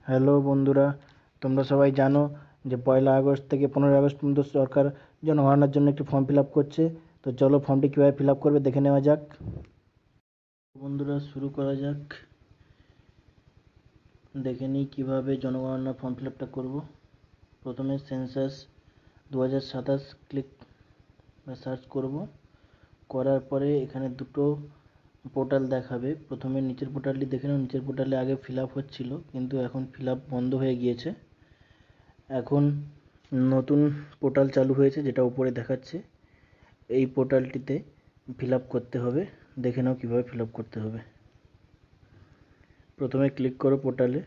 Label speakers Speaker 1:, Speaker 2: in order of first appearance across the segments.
Speaker 1: Hello বন্ধুরা, তোমরা সবাই জানো যে 1 আগস্ট থেকে 15 আগস্ট পর্যন্ত সরকার জনগণনার জন্য একটি ফর্ম ফিল আপ করছে। তো চলো ফর্মটি কীভাবে ফিল আপ করবে দেখে নেওয়া যাক। বন্ধুরা শুরু করা যাক, দেখে নিই কীভাবে জনগণনার ফর্ম ফিল আপটা করবো। প্রথমে সেন্সাস 2027 ক্লিক বা সার্চ করব। করার পরে এখানে দুটো পোর্টাল দেখাবে। প্রথমে নিচের পোর্টালটি দেখে নাও। নিচের পোর্টালে আগে ফিল আপ হচ্ছিলো, কিন্তু এখন ফিল আপ বন্ধ হয়ে গিয়েছে। এখন নতুন পোর্টাল চালু হয়েছে, যেটা উপরে দেখাচ্ছে। এই পোর্টালটিতে ফিল আপ করতে হবে। দেখে নাও কীভাবে ফিল আপ করতে হবে। প্রথমে ক্লিক করো পোর্টালে।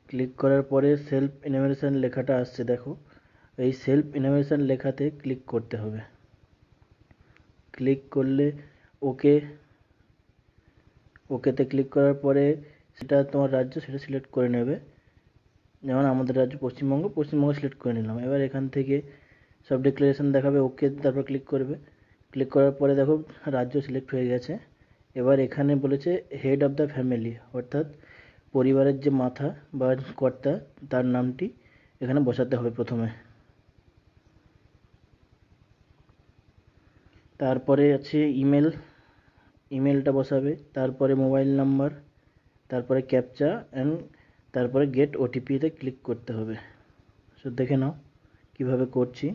Speaker 1: ক্লিক করার পরে সেলফ ইনোভেশন লেখাটা আসছে, দেখো। এই সেলফ ইনোভেশন লেখাতে ক্লিক করতে হবে। ক্লিক করলে ওকেতে ক্লিক করার পরে সেটা তোমার রাজ্য, সেটা সিলেক্ট করে নেবে। যেমন আমাদের রাজ্য পশ্চিমবঙ্গ সিলেক্ট করে নিলাম। এবার এখান থেকে সব ডিক্লারেশন দেখাবে, ওকে তারপর ক্লিক করবে। ক্লিক করার পরে দেখো রাজ্য সিলেক্ট হয়ে গেছে। এবার এখানে বলেছে হেড অফ দ্য ফ্যামিলি, অর্থাৎ পরিবারের যে মাথা বা কর্তা, তার নামটি এখানে বসাতে হবে প্রথমে। তারপরে আছে ইমেলটা বসাবে, তারপরে মোবাইল নাম্বার, তারপরে ক্যাপচা অ্যান্ড তারপরে গেট ওটিপিতে ক্লিক করতে হবে। সো দেখে নাও কীভাবে করছি।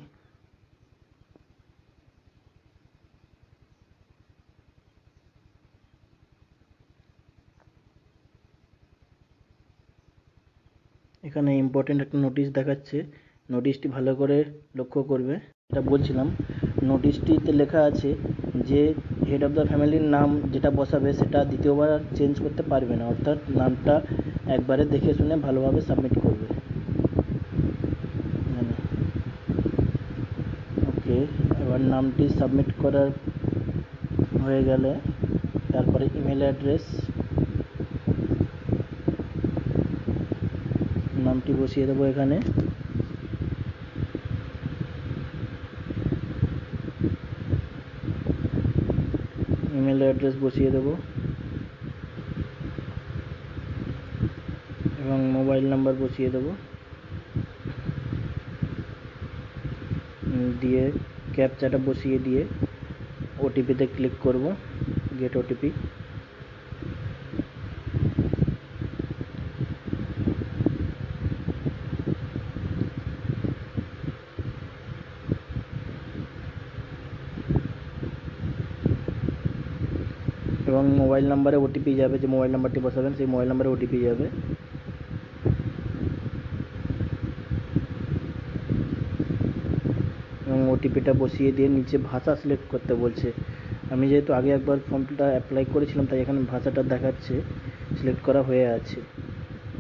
Speaker 1: এখানে ইম্পর্টেন্ট একটা নোটিশ দেখাচ্ছে, নোটিশটি ভালো করে লক্ষ্য করবে। এটা বলছিলাম, নোটিশটিতে লেখা আছে যে হেড অফ দ্য ফ্যামিলির নাম যেটা বসাবে সেটা দ্বিতীয়বার আর চেঞ্জ করতে পারবে না, অর্থাৎ নামটা একবারে দেখে শুনে ভালোভাবে সাবমিট করবে। ওকে, এবার নামটি সাবমিট করার হয়ে গেলে তারপরে ইমেল অ্যাড্রেস, নামটি বসিয়ে দেবো এখানে। ইমেল অ্যাড্রেস বসিয়ে দেবো এবং মোবাইল নাম্বার বসিয়ে দেবো। দিয়ে ক্যাপচাটা বসিয়ে দিয়ে ওটিপিতে ক্লিক করব, গেট ওটিপি। এবং মোবাইল নাম্বারে ওটিপি যাবে, যে মোবাইল নাম্বারটি বসাবেন সেই মোবাইল নাম্বারে ওটিপি যাবে। এবং ওটিপিটা বসিয়ে দিয়ে নিচে ভাষা সিলেক্ট করতে বলছে। আমি যেহেতু আগে একবার ফর্মটা অ্যাপ্লাই করেছিলাম, তাই এখানে ভাষাটা দেখাচ্ছে সিলেক্ট করা হয়ে আছে।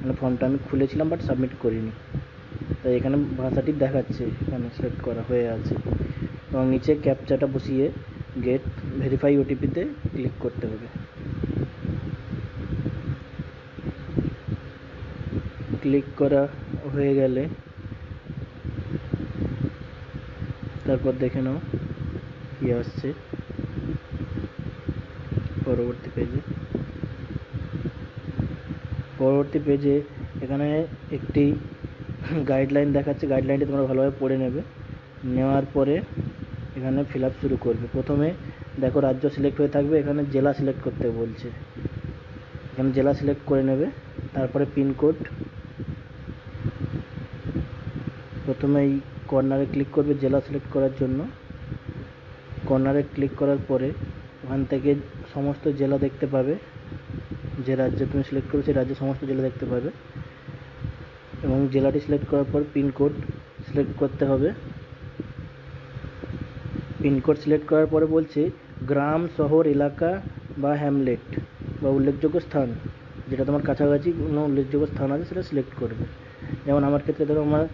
Speaker 1: মানে ফর্মটা আমি খুলেছিলাম বাট সাবমিট করিনি, তাই এখানে ভাষাটি দেখাচ্ছে এখানে সিলেক্ট করা হয়ে আছে। এবং নিচে ক্যাপচাটা বসিয়ে গেট ভেরিফাই ওটিপিতে ক্লিক করতে হবে। ক্লিক করা হয়ে গেলে তারপর দেখে নাও কি আসছে পরবর্তী পেজে। এখানে একটি গাইডলাইন দেখাচ্ছে, গাইডলাইনটি তোমরা ভালোভাবে পড়ে নেবে। নেওয়ার পরে এখানে ফিল আপ শুরু করবে। প্রথমে দেখো রাজ্য সিলেক্ট হয়ে থাকবে, এখানে জেলা সিলেক্ট করতে বলছে, এখানে জেলা সিলেক্ট করে নেবে। তারপরে পিনকোড, প্রথমে এই কর্নারে ক্লিক করবে জেলা সিলেক্ট করার জন্য। কর্নারে ক্লিক করার পরে ওখান থেকে সমস্ত জেলা দেখতে পাবে, যে রাজ্য তুমি সিলেক্ট করবে সেই রাজ্যের সমস্ত জেলা দেখতে পাবে। এবং জেলাটি সিলেক্ট করার পর পিনকোড সিলেক্ট করতে হবে। পিনকোড সিলেক্ট করার পরে বলছে গ্রাম, শহর, এলাকা বা হ্যামলেট বা উল্লেখযোগ্য স্থান, যেটা তোমার কাছাকাছি কোনো উল্লেখযোগ্য স্থান আছে সেটা সিলেক্ট করবে। যেমন আমার ক্ষেত্রে ধরো আমার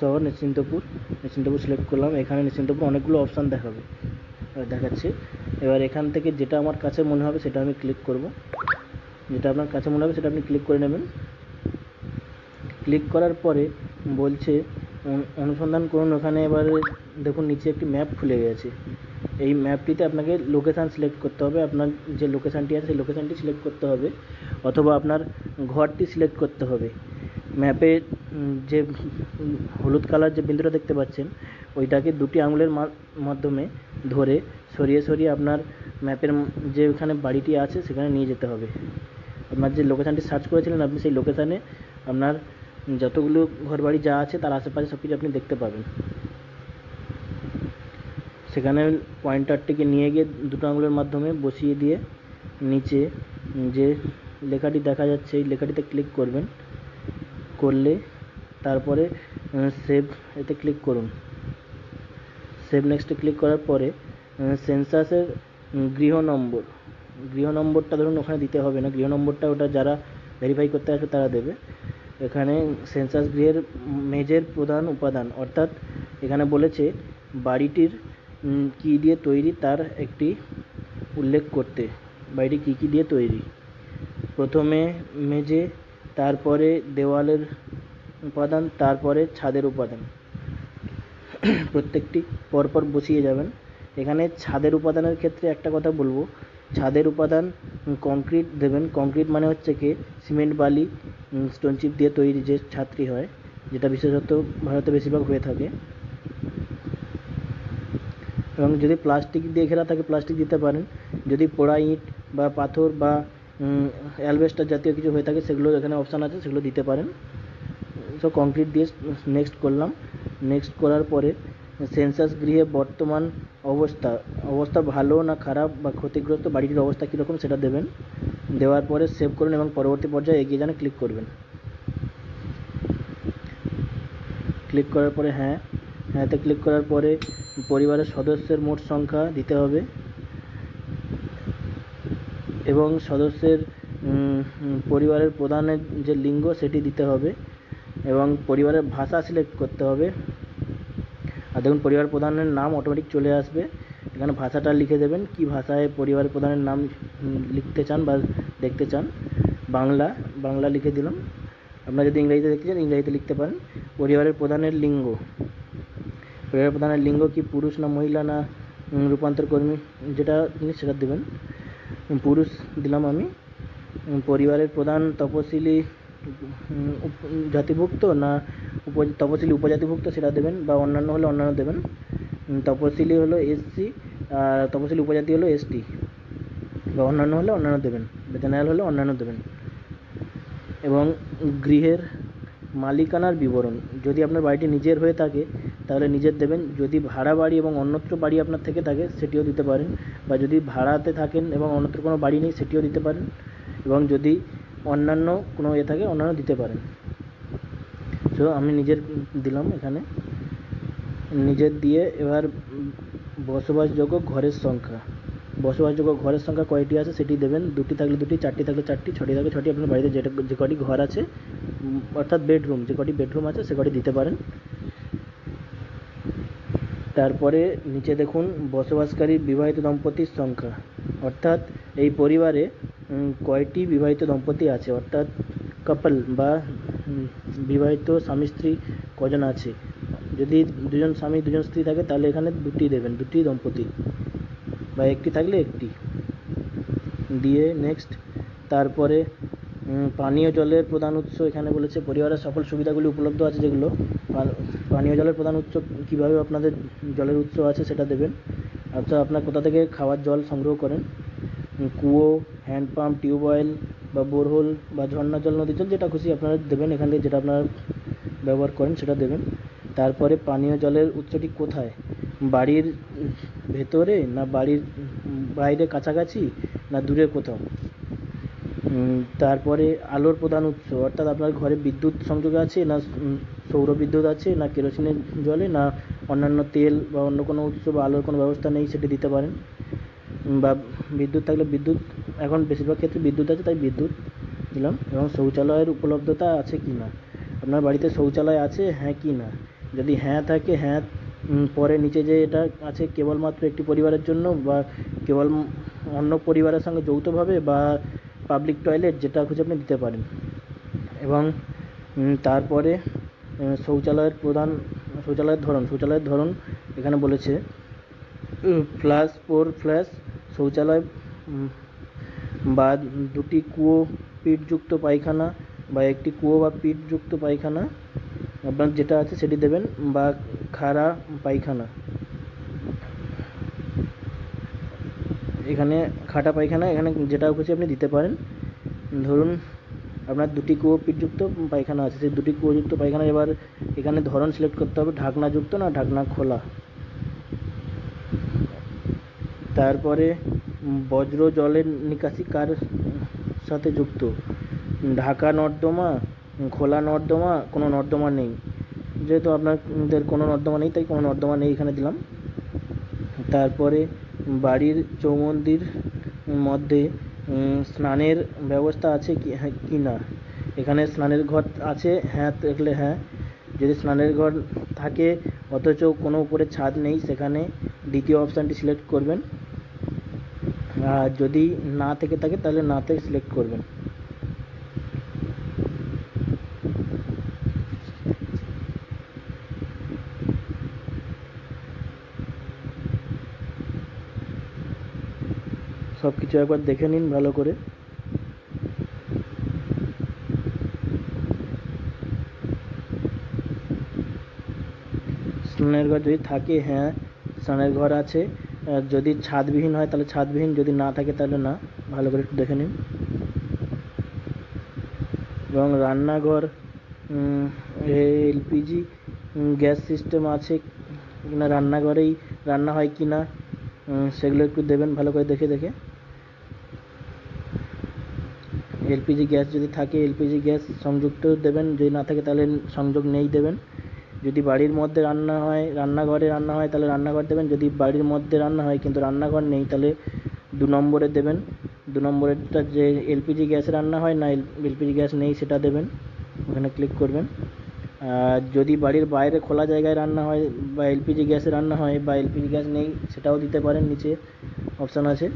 Speaker 1: শহর নিশ্চিন্তপুর সিলেক্ট করলাম। এখানে নিশ্চিন্তপুর অনেকগুলো অপশান দেখাচ্ছে। এবার এখান থেকে যেটা আমার কাছে মনে হবে সেটা আমি ক্লিক করব। যেটা আপনার কাছে মনে হবে সেটা আপনি ক্লিক করে নেবেন। ক্লিক করার পরে বলছে অনুসন্ধান করুন। ওখানে এবারে দেখুন নিচে একটি ম্যাপ খুলে গেছে। এই ম্যাপটিতে আপনাকে লোকেশান সিলেক্ট করতে হবে, আপনার যে লোকেশানটি আছে সেই লোকেশানটি সিলেক্ট করতে হবে, অথবা আপনার ঘরটি সিলেক্ট করতে হবে। ম্যাপে যে হলুদ কালার যে বিন্দুটা দেখতে পাচ্ছেন ওইটাকে দুটি আঙুলের মাধ্যমে ধরে সরিয়ে সরিয়ে আপনার ম্যাপের যেখানে বাড়িটি আছে সেখানে নিয়ে যেতে হবে। আপনার যে লোকেশানটি সার্চ করেছিলেন আপনি সেই লোকেশানে আপনার যতগুলো ঘরবাড়ি যা আছে তার আশেপাশে সব কিছু আপনি দেখতে পাবেন। সেখানে পয়েন্টারটিকে নিয়ে গিয়ে দুটো আঙুলের মাধ্যমে বসিয়ে দিয়ে নিচে যে লেখাটি দেখা যাচ্ছে এই লেখাটিতে ক্লিক করবেন। করলে তারপরে সেভ এতে ক্লিক করুন। সেভ নেক্সটে ক্লিক করার পরে সেন্সাসের গৃহ নম্বরটা ধরুন ওখানে দিতে হবে না, গৃহ নম্বরটা ওটা যারা ভেরিফাই করতে আসবে তারা দেবে। এখানে সেন্সাস গৃহের মেঝের প্রধান উপাদান, অর্থাৎ এখানে বলেছে বাড়িটির কী দিয়ে তৈরি তার একটি উল্লেখ করতে। বাড়িটি কী কী দিয়ে তৈরি, প্রথমে মেঝে, তারপরে দেওয়ালের উপাদান, তারপরে ছাদের উপাদান। প্রত্যেকটি পরপর বসিয়ে যাবেন। এখানে ছাদের উপাদানের ক্ষেত্রে একটা কথা বলবো, ছাদের উপাদান কংক্রিট দেবেন। কংক্রিট মানে হচ্ছে কি সিমেন্ট বালি স্টোন চিপ দিয়ে তৈরি যে ছাদটি হয়, যেটা বিশেষত ভারতে বেশিরভাগ হয়ে থাকে। এবং যদি প্লাস্টিক দিয়ে ঘেরা থাকে প্লাস্টিক দিতে পারেন, যদি পোড়া ইট বা পাথর বা অ্যালবেস্টার জাতীয় কিছু হয়ে থাকে সেগুলো এখানে অপশান আছে, সেগুলো দিতে পারেন। সো কংক্রিট দিয়ে নেক্সট করলাম। নেক্সট করার পরে সেন্সাস গৃহে বর্তমান অবস্থা ভালো না খারাপ বা ক্ষতিগ্রস্ত, বাড়িটির অবস্থা কীরকম সেটা দেবেন। দেওয়ার পরে সেভ করুন এবং পরবর্তী পর্যায়ে এগিয়ে যান ক্লিক করবেন। ক্লিক করার পরে হ্যাঁতে ক্লিক করার পরে পরিবারের সদস্যের মোট সংখ্যা দিতে হবে এবং সদস্যের পরিবারের প্রধানের যে লিঙ্গ সেটি দিতে হবে এবং পরিবারের ভাষা সিলেক্ট করতে হবে। আর দেখুন পরিবার প্রধানের নাম অটোমেটিক চলে আসবে, এখানে ভাষাটা লিখে দেবেন কি ভাষায় পরিবার প্রধানের নাম লিখতে চান বা দেখতে চান। বাংলা লিখে দিলাম। আপনারা যদি ইংরেজিতে দেখতে চান ইংরেজিতে লিখতে পারেন। পরিবারের প্রধানের লিঙ্গ কি পুরুষ না মহিলা না রূপান্তর কর্মী, যেটা জিনিস সেটা দেবেন। পুরুষ দিলাম আমি। পরিবারের প্রধান তপশিলি জাতিভুক্ত না তপশিলি উপজাতিভুক্ত সেটা দেবেন, বা অন্যান্য হলে অন্যান্য দেবেন। তপশিলি হলো এসসি আর তপশিলি উপজাতি হলো এসটি, বা অন্যান্য হলে অন্যান্য দেবেন, জেনারেল হলে অন্যান্য দেবেন। এবং গৃহের মালিকানার বিবরণ, যদি আপনার বাড়িটি নিজের হয়ে থাকে তাহলে নিজের দেবেন, যদি ভাড়া বাড়ি এবং অন্যত্র বাড়ি আপনার থেকে থাকে সেটিও দিতে পারেন, বা যদি ভাড়াতে থাকেন এবং অন্যত্র কোনো বাড়ি নেই সেটিও দিতে পারেন, এবং যদি অন্যান্য কোনো থাকে অন্যান্য দিতে পারেন। সো আমি নিজের দিলাম এখানে, নিজের দিয়ে এবার বসবাসযোগ্য ঘরের সংখ্যা কয়টি আছে সেটি দেবেন। 2টি থাকলে 2টি, 4টি থাকলে 4টি, 6টি থাকলে 6টি। আপনার বাড়িতে যে কটি ঘর আছে অর্থাৎ বেডরুম, যে কটি বেডরুম আছে সে কটি দিতে পারেন। তারপরে নিচে দেখুন বসবাসকারী বিবাহিত দম্পতির সংখ্যা, অর্থাৎ এই পরিবারে কয়টি বিবাহিত দম্পতি আছে, অর্থাৎ কাপল বা বিবাহিত স্বামী স্ত্রী কজন আছে। যদি 2জন স্বামী 2জন স্ত্রী থাকে তাহলে এখানে 2টি দেবেন, 2টি দম্পতি, বা 1টি থাকলে 1টি দিয়ে নেক্সট। তারপরে পানীয় জলের প্রধান উৎস, এখানে বলেছে পরিবারের সকল সুবিধাগুলি উপলব্ধ আছে যেগুলো। পানীয় জলের প্রধান উৎস কীভাবে আপনাদের জলের উৎস আছে সেটা দেবেন। আচ্ছা, আপনার কোথা থেকে খাওয়ার জল সংগ্রহ করেন, কুয়ো, হ্যান্ডপাম্প, টিউবওয়েল বা বোরহোল বা ঝর্ণা জল, নদীর জল, যেটা খুশি আপনারা দেবেন। এখান থেকে যেটা আপনারা ব্যবহার করেন সেটা দেবেন। তারপরে পানীয় জলের উৎসটি কোথায়, বাড়ির ভেতরে না বাড়ির বাইরে কাছাকাছি না দূরে কোথাও। তারপরে আলোর প্রধান উৎস, অর্থাৎ আপনার ঘরে বিদ্যুৎ সংযোগ আছে না সৌর বিদ্যুৎ আছে না কেরোসিনের জলে না অন্যান্য তেল বা অন্য কোনো উৎস বা আলোর কোনো ব্যবস্থা নেই সেটি দিতে পারেন। বা বিদ্যুৎ থাকলে বিদ্যুৎ, এখন বেশিরভাগ ক্ষেত্রে বিদ্যুৎ আছে তাই বিদ্যুৎ দিলাম। এবং শৌচালয়ের উপলব্ধতা আছে কি না, আপনার বাড়িতে শৌচালয় আছে হ্যাঁ কি না। যদি হ্যাঁ থাকে হ্যাঁ, পরে নিচে যে এটা আছে কেবলমাত্র একটি পরিবারের জন্য বা কেবল অন্য পরিবারের সঙ্গে যৌথভাবে বা পাবলিক টয়লেট, যেটা খুঁজে আপনি দিতে পারেন। এবং তারপরে শৌচালয়ের ধরন এখানে বলেছে ফ্ল্যাশ 4 ফ্ল্যাশ শৌচালয় বা 2টি কুয়ো, পিঠযুক্ত পায়খানা বা একটি কুয়ো বা পিটযুক্ত পায়খানা আপনার যেটা আছে সেটি দেবেন, বা খাড়া পায়খানা। এখানে খাটা পায়খানা, এখানে যেটা খুশি আপনি দিতে পারেন। ধরুন আপনার দুটি কুয়ো পিটযুক্ত পায়খানা আছে, সেই দুটি কুয়োযুক্ত পায়খানা এবার এখানে ধরন সিলেক্ট করতে হবে, ঢাকনাযুক্ত না ঢাকনা খোলা। তারপরে বজ্র জলের নিকাশি কার সাথে যুক্ত, ঢাকা নর্দমা, খোলা নর্দমা, কোনো নর্দমা নেই। যেহেতু আপনাদের কোনো নর্দমা নেই তাই কোনো নর্দমা নেই এখানে দিলাম। তারপরে বাড়ির চৌমন্দির মধ্যে স্নানের ব্যবস্থা আছে কি না, এখানে স্নানের ঘর আছে, হ্যাঁ দেখলে হ্যাঁ। যদি স্নানের ঘর থাকে অথচ কোনো উপরে ছাদ নেই, সেখানে দ্বিতীয় অপশানটি সিলেক্ট করবেন। আর যদি না থেকে থাকে তাহলে নাতে সিলেক্ট করবেন। সব কিছু একবার দেখে নিন ভালো করে। স্নানের ঘর যদি থাকে হ্যাঁ, স্নানের ঘর আছে। যদি ছাদবিহীন হয় তাহলে ছাদবিহীন, যদি না থাকে তাহলে না। ভালো করে একটু দেখে নিন। এবং রান্নাঘর, এলপিজি গ্যাস সিস্টেম আছে কিনা, রান্নাঘরেই রান্না হয় কি না, সেগুলো একটু দেবেন ভালো করে দেখে দেখে। এলপিজি গ্যাস যদি থাকে এলপিজি গ্যাস সংযুক্ত দেবেন, যদি না থাকে তাহলে সংযোগ নেই দেবেন। যদি বাড়ির মধ্যে রান্না হয়, রান্নাঘরে রান্না হয় তাহলে রান্নাঘর দেবেন। যদি বাড়ির মধ্যে রান্না হয় কিন্তু রান্নাঘর নেই তাহলে 2 নম্বরে দেবেন। 2 নম্বরেরটা যে এলপিজি গ্যাসে রান্না হয় না এলপিজি গ্যাস নেই সেটা দেবেন, ওখানে ক্লিক করবেন। আর যদি বাড়ির বাইরে খোলা জায়গায় রান্না হয় বা এলপিজি গ্যাসে রান্না হয় বা এলপিজি গ্যাস নেই সেটাও দিতে পারেন, নিচে অপশান আছে।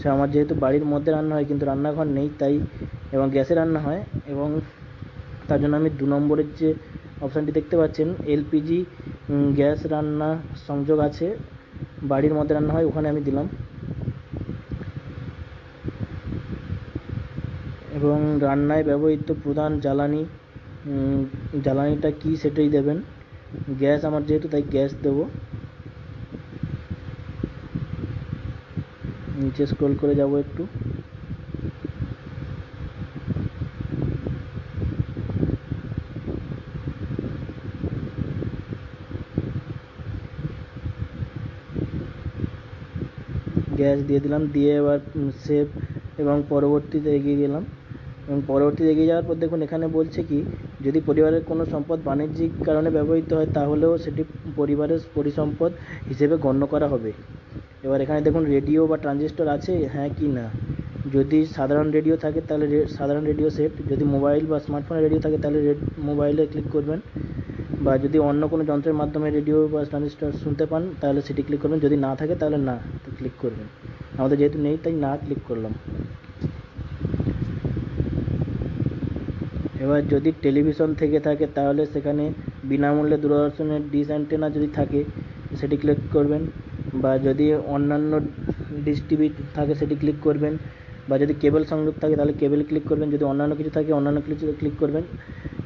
Speaker 1: সে আমার যেহেতু বাড়ির মধ্যে রান্না হয় কিন্তু রান্নাঘর নেই তাই, এবং গ্যাসে রান্না হয়, এবং তার জন্য আমি 2 নম্বরের যে অপশানটি দেখতে পাচ্ছেন এলপিজি গ্যাস রান্না সংযোগ আছে, বাড়ির মধ্যে রান্না হয়, ওখানে আমি দিলাম। এবং রান্নায় ব্যবহৃত প্রধান জ্বালানিটা কি সেটাই দেবেন। গ্যাস আমার যেহেতু তাই গ্যাস দেবো। নিচে স্ক্রল করে যাব একটু। গ্যাস দিয়ে দিলাম, দিয়ে এবার সেভ এবং পরবর্তীতে এগিয়ে গেলাম। এবং পরবর্তীতে এগিয়ে যাওয়ার পর দেখুন এখানে বলছে কি, যদি পরিবারের কোনো সম্পদ বাণিজ্যিক কারণে ব্যবহৃত হয় তাহলেও সেটি পরিবারের পরিসম্পদ হিসেবে গণ্য করা হবে। এবার এখানে দেখুন রেডিও বা ট্রানজিস্টর আছে হ্যাঁ কি না। যদি সাধারণ রেডিও থাকে তাহলে সাধারণ রেডিও সেট, যদি মোবাইল বা স্মার্টফোনের রেডিও থাকে তাহলে মোবাইলে ক্লিক করবেন, বা যদি অন্য কোনো যন্ত্রের মাধ্যমে রেডিও বা ট্রানজিস্টর শুনতে পান তাহলে সেটি ক্লিক করবেন, যদি না থাকে তাহলে না ক্লিক করবেন। আমাদের যেহেতু নেই তাই না ক্লিক করলাম। এবার যদি টেলিভিশন থেকে থাকে তাহলে সেখানে বিনামূল্যে দূরদর্শনের ডিশ অ্যান্টেনা যদি থাকে সেটি ক্লিক করবেন, বা যদি অন্যান্য ডিশ টিভি থাকে সেটি ক্লিক করবেন, বা যদি কেবল সংযোগ থাকে তাহলে কেবল ক্লিক করবেন, যদি অন্যান্য কিছু থাকে অন্যান্য কিছু ক্লিক করবেন,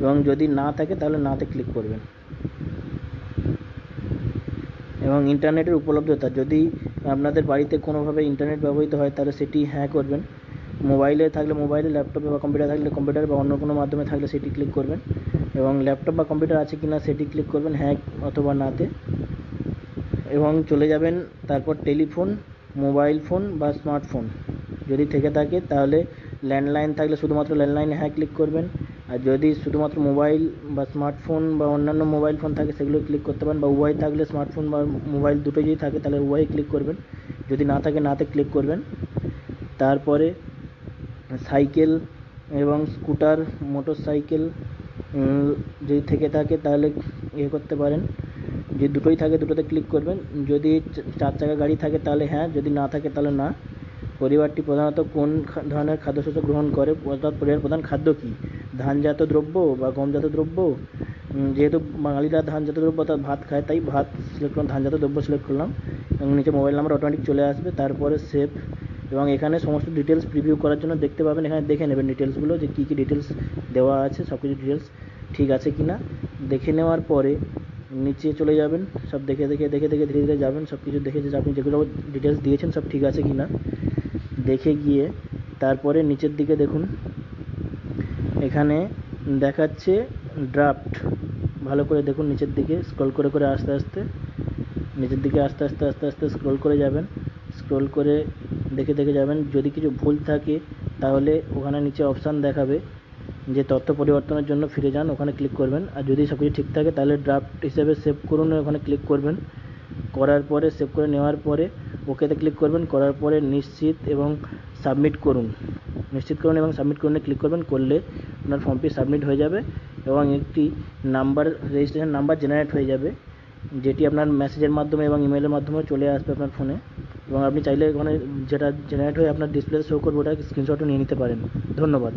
Speaker 1: এবং যদি না থাকে তাহলে নাতে ক্লিক করবেন। এবং ইন্টারনেটের উপলব্ধতা, যদি আপনাদের বাড়িতে কোনোভাবে ইন্টারনেট ব্যবহৃত হয় তাহলে সেটি হ্যাঁ করবেন। মোবাইলে থাকলে মোবাইলে, ল্যাপটপে বা কম্পিউটার থাকলে কম্পিউটারে, বা অন্য কোনো মাধ্যমে থাকলে সেটি ক্লিক করবেন। এবং ল্যাপটপ বা কম্পিউটার আছে কিনা সেটি ক্লিক করবেন হ্যাঁ অথবা নাতে, এবং চলে যাবেন তারপর টেলিফোন, মোবাইল ফোন বা স্মার্টফোন যদি থেকে থাকে তাহলে, ল্যান্ডলাইন থাকলে শুধুমাত্র ল্যান্ডলাইনে হ্যাঁ ক্লিক করবেন। আর যদি শুধুমাত্র মোবাইল বা স্মার্টফোন বা অন্যান্য মোবাইল ফোন থাকে সেগুলো ক্লিক করতে পারেন, বা উভয় থাকলে স্মার্টফোন বা মোবাইল দুটোই যদি থাকে তাহলে উভয়ই ক্লিক করবেন, যদি না থাকে নাতে ক্লিক করবেন। তারপরে সাইকেল এবং স্কুটার, মোটর সাইকেল যদি থেকে থাকে তাহলে করতে পারেন, যদি দুটোই থাকে দুটোতে ক্লিক করবেন। যদি 4 চাকা গাড়ি থাকে তাহলে হ্যাঁ, যদি না থাকে তাহলে না। পরিবারটি প্রধানত কোন ধরনের খাদ্যশস্য গ্রহণ করে, অর্থাৎ পরিবারের প্রধান খাদ্য কী, ধানজাত দ্রব্য বা গমজাত দ্রব্য। যেহেতু বাঙালিরা ধানজাত দ্রব্য অর্থাৎ ভাত খায় তাই ভাত সিলেক্ট করলাম, ধানজাত দ্রব্য সিলেক্ট করলাম, এবং নিচে মোবাইল নাম্বার অটোমেটিক চলে আসবে। তারপরে সেভ এবং এখানে সমস্ত ডিটেলস প্রিভিউ করার জন্য দেখতে পাবেন, এখানে দেখে নেবেন ডিটেলসগুলো যে কী কী ডিটেলস দেওয়া আছে, সব কিছু ডিটেলস ঠিক আছে কি না। দেখে নেওয়ার পরে নিচে চলে যাবেন, সব দেখে ধীরে ধীরে যাবেন, সব কিছু দেখে যে আপনি যেগুলো ডিটেলস দিয়েছেন সব ঠিক আছে কি না দেখে গিয়ে তারপরে নিচের দিকে দেখুন, এখানে দেখাচ্ছে ড্রাফট। ভালো করে দেখুন নিচের দিকে স্ক্রল করে আস্তে আস্তে নিচের দিকে আস্তে আস্তে স্ক্রল করে যাবেন। স্ক্রল করে দেখে যাবেন, যদি কিছু ভুল থাকে তাহলে ওখানে নিচে অপশান দেখাবে যে তথ্য পরিবর্তনের জন্য ফিরে যান, ওখানে ক্লিক করবেন। আর যদি সব কিছু ঠিক থাকে তাহলে ড্রাফট হিসেবে সেভ করুন, ওখানে ক্লিক করবেন। করার পরে সেভ করে নেওয়ার পরে ওকেতে ক্লিক করবেন। করার পরে নিশ্চিত এবং সাবমিট করুন ক্লিক করবেন। করলে আপনার ফর্মটি সাবমিট হয়ে যাবে এবং একটি রেজিস্ট্রেশন নাম্বার জেনারেট হয়ে যাবে, যেটি আপনার মেসেজের মাধ্যমে এবং ইমেলের মাধ্যমে চলে আসবে আপনার ফোনে। এবং আপনি চাইলে ওখানে যেটা জেনারেট হয়ে আপনার ডিসপ্লেতে শো করবে ওটা স্ক্রিনশটও নিয়ে নিতে পারেন। ধন্যবাদ।